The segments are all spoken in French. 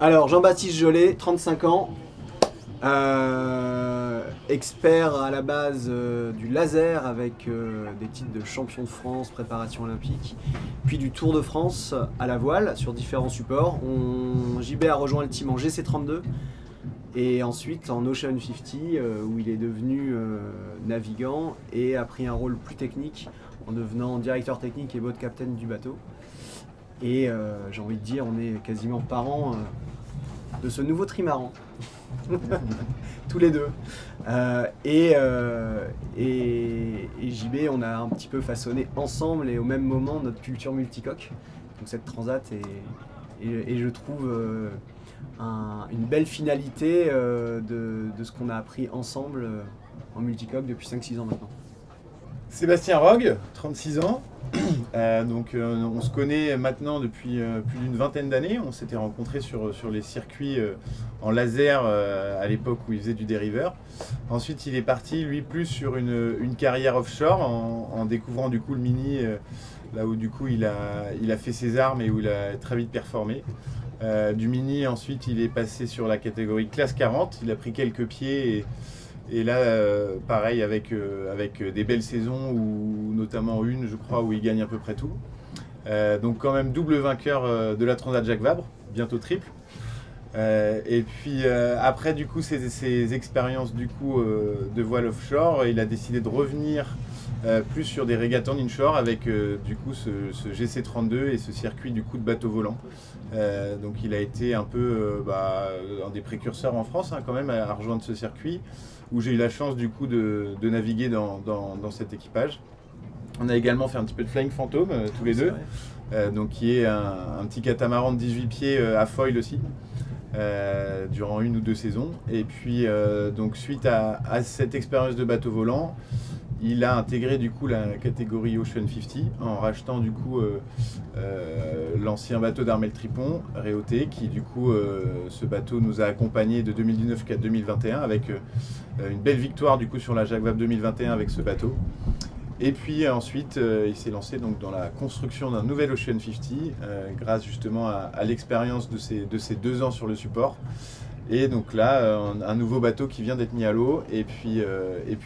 Alors, Jean-Baptiste Jolet, 35 ans, expert à la base du laser avec des titres de champion de France, préparation olympique, puis du Tour de France à la voile sur différents supports. JB a rejoint le team en GC32 et ensuite en Ocean 50 où il est devenu navigant et a pris un rôle plus technique en devenant directeur technique et boat captain du bateau. Et j'ai envie de dire, on est quasiment parents de ce nouveau trimaran, tous les deux. Et JB, on a un petit peu façonné ensemble et au même moment notre culture multicoque. Donc cette transat et je trouve une belle finalité de ce qu'on a appris ensemble en multicoque depuis 5-6 ans maintenant. Sébastien Rogue, 36 ans. On se connaît maintenant depuis plus d'une vingtaine d'années. On s'était rencontrés sur les circuits en laser à l'époque où il faisait du dériveur. Ensuite, il est parti, lui, plus sur une carrière offshore en découvrant du coup le Mini, là où du coup il a fait ses armes et où il a très vite performé. Du Mini, ensuite, il est passé sur la catégorie classe 40. Il a pris quelques pieds et là, pareil, avec des belles saisons, ou notamment une, je crois, où il gagne à peu près tout. Donc quand même double vainqueur de la Transat Jacques Vabre, bientôt triple. Et puis après, du coup, ses expériences du coup, de voile offshore, il a décidé de revenir plus sur des régates en inshore avec du coup ce GC32 et ce circuit du coup de bateau volant. Donc il a été un peu un des précurseurs en France quand même à rejoindre ce circuit, où j'ai eu la chance du coup de naviguer dans cet équipage. On a également fait un petit peu de Flying Phantom tous les deux, donc qui est un petit catamaran de 18 pieds à foil aussi, durant 1 ou 2 saisons. Et puis donc suite à cette expérience de bateau volant, il a intégré du coup la catégorie Ocean 50 en rachetant du coup l'ancien bateau d'Armel Tripon, Réauté, qui du coup ce bateau nous a accompagnés de 2019 jusqu'à 2021 avec une belle victoire du coup sur la Jacques Vabre 2021 avec ce bateau. Et puis ensuite il s'est lancé donc dans la construction d'un nouvel Ocean 50 grâce justement à l'expérience de ces 2 ans sur le support. Et donc là, un nouveau bateau qui vient d'être mis à l'eau, et puis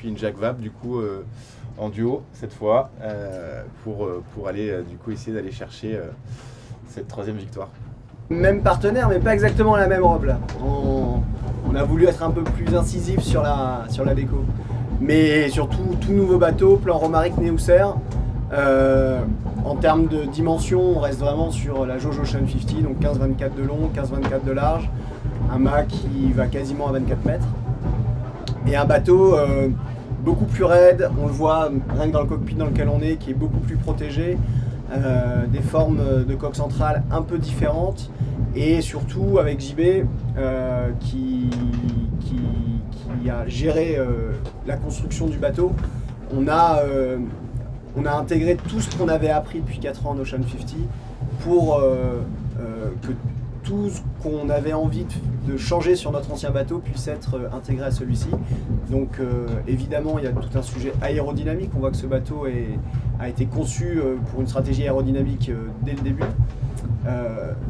une Jacques Vabre du coup en duo cette fois, pour aller du coup essayer d'aller chercher cette 3e victoire. Même partenaire, mais pas exactement la même robe là. On a voulu être un peu plus incisif sur la déco. Mais surtout, tout nouveau bateau, plan Romaric Neusser. En termes de dimension, on reste vraiment sur la jauge Ocean 50, donc 15-24 de long, 15-24 de large. Un mât qui va quasiment à 24 mètres. Et un bateau beaucoup plus raide, on le voit rien que dans le cockpit dans lequel on est, qui est beaucoup plus protégé. Des formes de coque centrale un peu différentes. Et surtout avec JB qui a géré la construction du bateau, on a intégré tout ce qu'on avait appris depuis 4 ans en Ocean 50 pour que tout ce qu'on avait envie de changer sur notre ancien bateau puisse être intégré à celui-ci. Donc évidemment, il y a tout un sujet aérodynamique. On voit que ce bateau a été conçu pour une stratégie aérodynamique dès le début.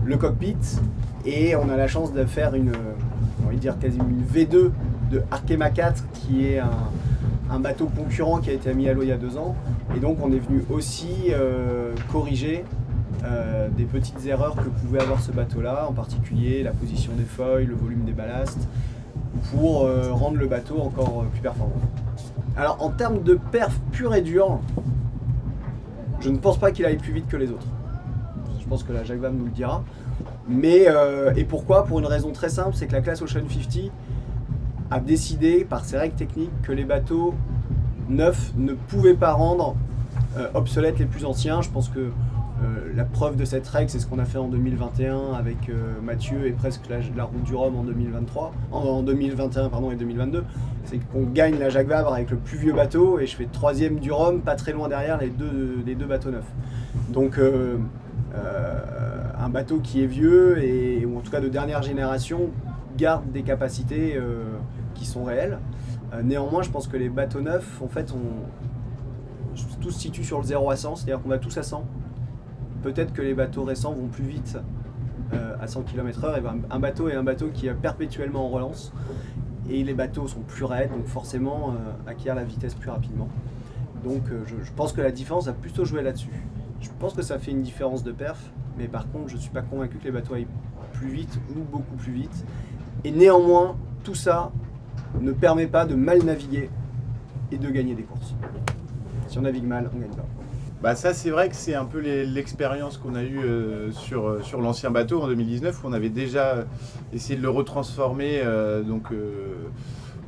Le cockpit, et on a la chance de faire une quasiment une V2 de Arkema 4, qui est un bateau concurrent qui a été mis à l'eau il y a 2 ans. Et donc on est venu aussi corriger des petites erreurs que pouvait avoir ce bateau-là, en particulier la position des foils, le volume des ballasts, pour rendre le bateau encore plus performant. Alors en termes de perf pur et dur, je ne pense pas qu'il aille plus vite que les autres. Je pense que la Jacques Vabre nous le dira. Mais, et pourquoi? Pour une raison très simple, c'est que la classe Ocean 50 a décidé, par ses règles techniques, que les bateaux neufs ne pouvaient pas rendre obsolètes les plus anciens. Je pense que la preuve de cette règle, c'est ce qu'on a fait en 2021 avec Mathieu et presque la route du Rhum en 2021 pardon, et 2022. C'est qu'on gagne la Jacques Vabre avec le plus vieux bateau et je fais 3e du Rhum, pas très loin derrière les deux bateaux neufs. Donc un bateau qui est vieux, ou en tout cas de dernière génération, garde des capacités qui sont réelles. Néanmoins, je pense que les bateaux neufs, en fait, tout se situe sur le 0 à 100, c'est-à-dire qu'on va tous à 100. Peut-être que les bateaux récents vont plus vite à 100 km/h, et ben, un bateau est un bateau qui est perpétuellement en relance. Et les bateaux sont plus raides, donc forcément acquiert la vitesse plus rapidement. Donc je pense que la différence va plutôt jouer là-dessus. Je pense que ça fait une différence de perf, mais par contre je ne suis pas convaincu que les bateaux aillent plus vite ou beaucoup plus vite. Et néanmoins, tout ça ne permet pas de mal naviguer et de gagner des courses. Si on navigue mal, on ne gagne pas. Bah ça c'est vrai que c'est un peu l'expérience qu'on a eue sur l'ancien bateau en 2019 où on avait déjà essayé de le retransformer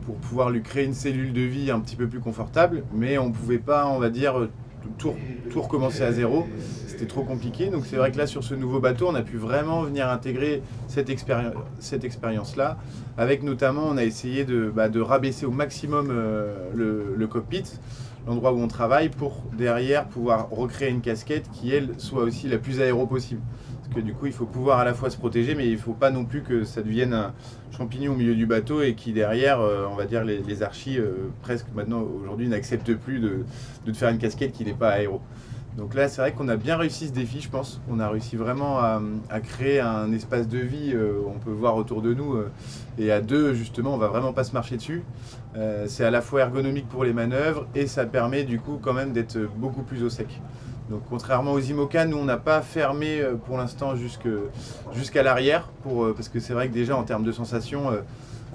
pour pouvoir lui créer une cellule de vie un petit peu plus confortable, mais on ne pouvait pas, on va dire, tout recommencer à zéro, c'était trop compliqué. Donc c'est vrai que là sur ce nouveau bateau on a pu vraiment venir intégrer cette expérience-là, avec notamment on a essayé de rabaisser au maximum le cockpit, l'endroit où on travaille, pour derrière pouvoir recréer une casquette qui elle soit aussi la plus aéro possible. Parce que du coup il faut pouvoir à la fois se protéger, mais il ne faut pas non plus que ça devienne un champignon au milieu du bateau et qui derrière, on va dire les archis presque maintenant aujourd'hui n'acceptent plus de te faire une casquette qui n'est pas aéro. Donc là c'est vrai qu'on a bien réussi ce défi, je pense. On a réussi vraiment à créer un espace de vie, on peut voir autour de nous, et à deux justement on va vraiment pas se marcher dessus. C'est à la fois ergonomique pour les manœuvres et ça permet du coup quand même d'être beaucoup plus au sec. Donc contrairement aux IMOCA, nous on n'a pas fermé pour l'instant jusqu'à l'arrière, parce que c'est vrai que déjà en termes de sensations, là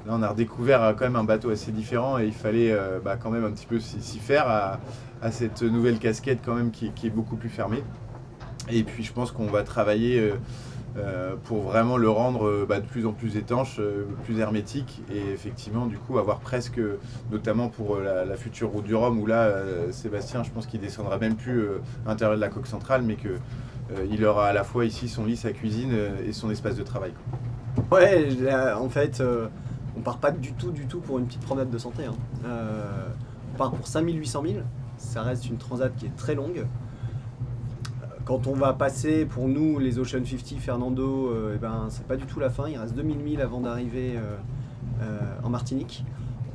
on a redécouvert quand même un bateau assez différent et il fallait quand même un petit peu s'y faire à cette nouvelle casquette quand même qui est beaucoup plus fermée. Et puis je pense qu'on va travailler pour vraiment le rendre de plus en plus étanche, plus hermétique, et effectivement du coup avoir presque, notamment pour la future route du Rhum, où là Sébastien je pense qu'il descendra même plus à l'intérieur de la coque centrale, mais que il aura à la fois ici son lit, sa cuisine et son espace de travail, quoi. Ouais, en fait on part pas du tout pour une petite promenade de santé, hein. On part pour 5800 000, ça reste une transat qui est très longue. Quand on va passer, pour nous, les Ocean 50 Fernando, c'est pas du tout la fin. Il reste 2000 milles avant d'arriver en Martinique.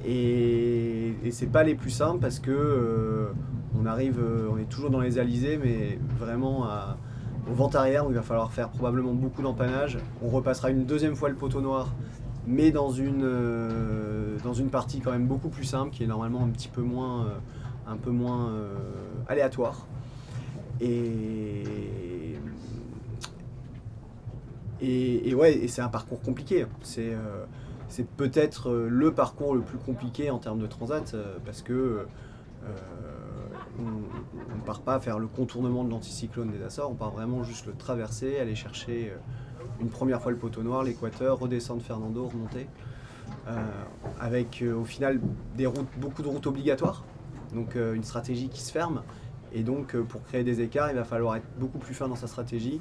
Et c'est pas les plus simples parce que on est toujours dans les alizés, mais vraiment au vent arrière, donc il va falloir faire probablement beaucoup d'empannage. On repassera une deuxième fois le poteau noir, mais dans une partie quand même beaucoup plus simple, qui est normalement un peu moins aléatoire. Et c'est un parcours compliqué. C'est peut-être le parcours le plus compliqué en termes de transat, parce que on ne part pas faire le contournement de l'anticyclone des Açores, on part vraiment juste le traverser, aller chercher une première fois le poteau noir, l'équateur, redescendre Fernando, remonter, avec au final beaucoup de routes obligatoires, donc une stratégie qui se ferme. Et donc, pour créer des écarts, il va falloir être beaucoup plus fin dans sa stratégie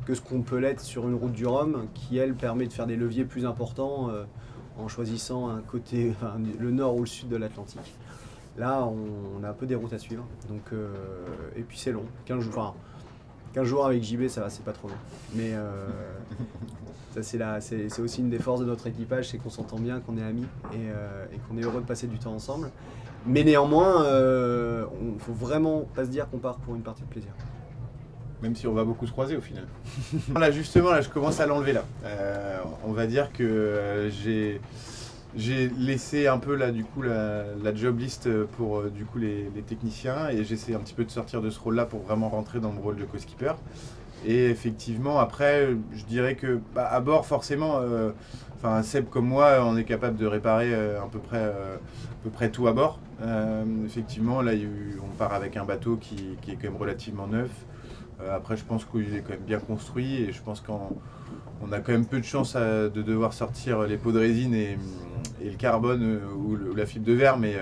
que ce qu'on peut l'être sur une route du Rhum, qui, elle, permet de faire des leviers plus importants en choisissant le nord ou le sud de l'Atlantique. Là, on a un peu des routes à suivre. Donc, et puis, c'est long. 15 jours avec JB, ça va, c'est pas trop long. Mais ça, c'est aussi une des forces de notre équipage, c'est qu'on s'entend bien, qu'on est amis et qu'on est heureux de passer du temps ensemble. Mais néanmoins, il ne faut vraiment pas se dire qu'on part pour une partie de plaisir. Même si on va beaucoup se croiser au final. Là justement, je commence à l'enlever là. On va dire que j'ai laissé un peu là du coup la job list pour du coup les techniciens, et j'essaie un petit peu de sortir de ce rôle-là pour vraiment rentrer dans mon rôle de co-skipper. Et effectivement, après, je dirais que à bord, forcément, Seb comme moi, on est capable de réparer à peu près tout à bord. Effectivement, là, on part avec un bateau qui est quand même relativement neuf. Après, je pense qu'il est quand même bien construit, et je pense qu'on a quand même peu de chance de devoir sortir les pots de résine et le carbone ou la fibre de verre, mais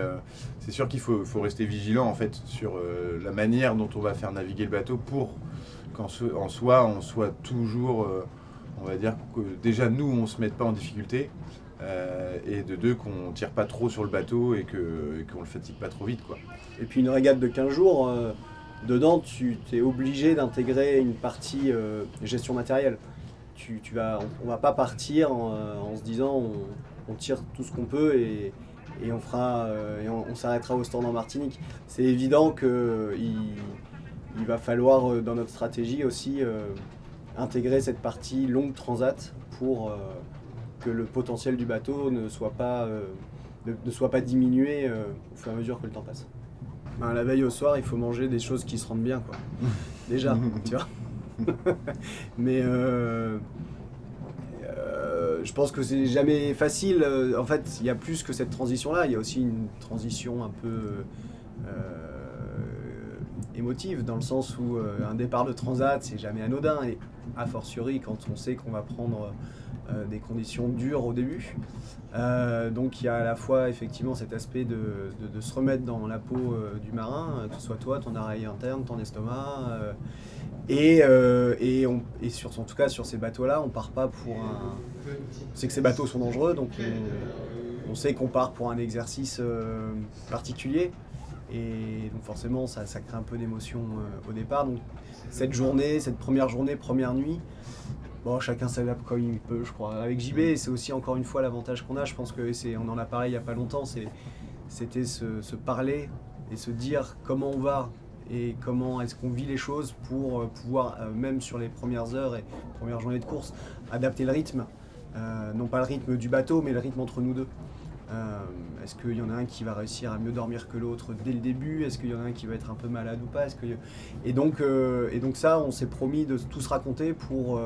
c'est sûr qu'il faut rester vigilant en fait sur la manière dont on va faire naviguer le bateau pour qu'en soi on soit toujours, on va dire que déjà nous on se mette pas en difficulté, et de deux qu'on tire pas trop sur le bateau et qu'on le fatigue pas trop vite, quoi. Et puis une régate de 15 jours, dedans tu es obligé d'intégrer une partie gestion matérielle. On va pas partir en se disant on tire tout ce qu'on peut et on s'arrêtera au stand en Martinique. C'est évident qu'il va falloir dans notre stratégie aussi intégrer cette partie longue transat pour que le potentiel du bateau ne soit pas diminué au fur et à mesure que le temps passe. Ben, la veille au soir, il faut manger des choses qui se rendent bien, quoi. Déjà, tu vois. Mais je pense que c'est jamais facile. En fait, il y a plus que cette transition-là. Il y a aussi une transition un peu émotive, dans le sens où un départ de transat, c'est jamais anodin. Et a fortiori, quand on sait qu'on va prendre des conditions dures au début. Donc il y a à la fois effectivement cet aspect de se remettre dans la peau du marin, que ce soit toi, ton oreille interne, ton estomac. En tout cas sur ces bateaux-là, on part pas pour un... On sait que ces bateaux sont dangereux, donc on sait qu'on part pour un exercice particulier. Et donc forcément, ça crée un peu d'émotion au départ. Donc cette première journée, première nuit, bon, chacun s'adapte comme il peut, je crois. Avec JB, c'est aussi encore une fois l'avantage qu'on a. Je pense on en a parlé il n'y a pas longtemps. C'était se parler et se dire comment on va et comment est-ce qu'on vit les choses pour pouvoir, même sur les premières heures et premières journées de course, adapter le rythme. Non pas le rythme du bateau, mais le rythme entre nous deux. Est-ce qu'il y en a un qui va réussir à mieux dormir que l'autre dès le début? Est-ce qu'il y en a un qui va être un peu malade ou pas? Et donc ça, on s'est promis de tout se raconter pour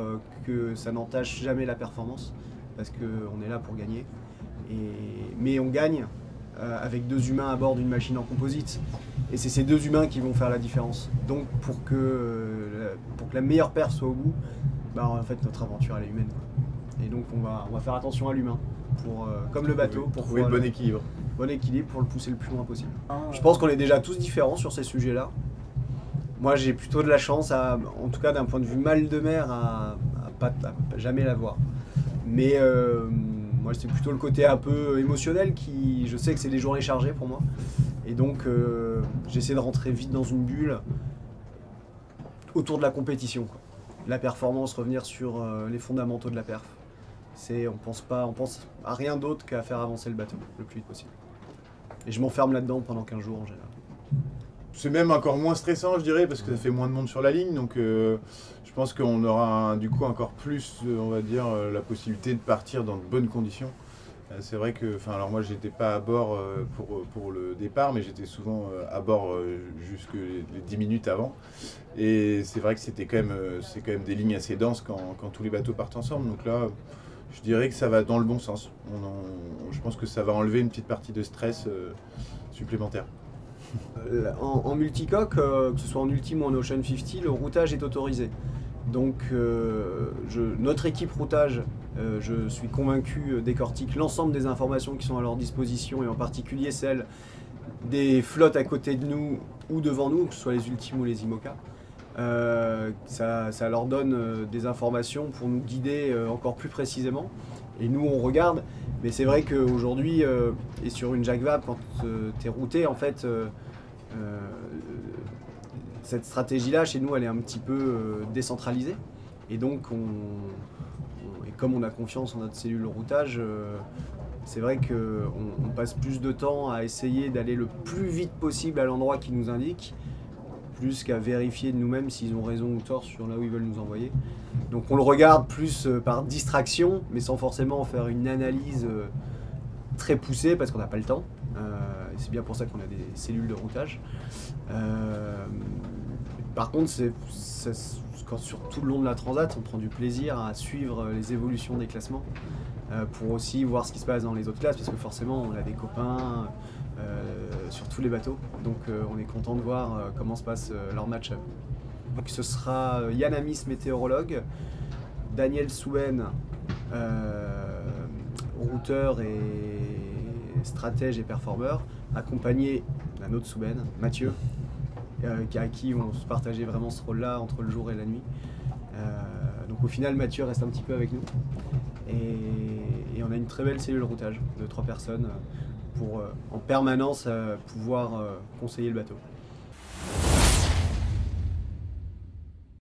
que ça n'entache jamais la performance, parce qu'on est là pour gagner. Mais on gagne avec 2 humains à bord d'une machine en composite. Et c'est ces 2 humains qui vont faire la différence. Donc pour que la meilleure perf soit au bout, bah, en fait notre aventure elle est humaine, quoi. Et donc on va faire attention à l'humain. Comme le bateau, pour trouver le bon équilibre. Bon équilibre pour le pousser le plus loin possible. Je pense qu'on est déjà tous différents sur ces sujets-là. Moi, j'ai plutôt de la chance, en tout cas d'un point de vue mal de mer, à jamais l'avoir. Mais moi, c'est plutôt le côté un peu émotionnel qui, je sais que c'est des journées chargées pour moi. Et donc, j'essaie de rentrer vite dans une bulle autour de la compétition, quoi. La performance, revenir sur les fondamentaux de la perf. On pense à rien d'autre qu'à faire avancer le bateau le plus vite possible. Et je m'enferme là-dedans pendant 15 jours en général. C'est même encore moins stressant, je dirais, parce que ça fait moins de monde sur la ligne. Donc je pense qu'on aura du coup encore plus, on va dire, la possibilité de partir dans de bonnes conditions. C'est vrai que, alors moi j'étais pas à bord pour le départ, mais j'étais souvent à bord jusque les 10 minutes avant. Et c'est vrai que c'est quand même des lignes assez denses quand tous les bateaux partent ensemble. Donc là, je dirais que ça va dans le bon sens. Je pense que ça va enlever une petite partie de stress supplémentaire. En multicoque, que ce soit en Ultime ou en Ocean 50, le routage est autorisé. Donc notre équipe routage, je suis convaincu, décortique l'ensemble des informations qui sont à leur disposition, et en particulier celles des flottes à côté de nous ou devant nous, que ce soit les Ultimes ou les IMOCA. Ça leur donne des informations pour nous guider encore plus précisément. Et nous, on regarde. Mais c'est vrai qu'aujourd'hui, et sur une Jacques Vabre, quand tu es routé, en fait, cette stratégie-là, chez nous, elle est un petit peu décentralisée. Et donc, et comme on a confiance en notre cellule de routage, c'est vrai qu'on passe plus de temps à essayer d'aller le plus vite possible à l'endroit qu'ils nous indiquent, plus qu'à vérifier de nous-mêmes s'ils ont raison ou tort sur là où ils veulent nous envoyer. Donc on le regarde plus par distraction, mais sans forcément faire une analyse très poussée, parce qu'on n'a pas le temps. Et c'est bien pour ça qu'on a des cellules de routage. Par contre, quand sur tout le long de la transat, on prend du plaisir à suivre les évolutions des classements, pour aussi voir ce qui se passe dans les autres classes, parce que forcément on a des copains sur tous les bateaux, donc on est content de voir comment se passe leur match-up. Donc ce sera Yann Amis, météorologue, Daniel Souben, routeur et stratège et performeur, accompagné d'un autre Souben, Mathieu, à qui on se partageait vraiment ce rôle-là entre le jour et la nuit. Donc au final, Mathieu reste un petit peu avec nous. Et on a une très belle cellule de routage de 3 personnes pour en permanence pouvoir conseiller le bateau.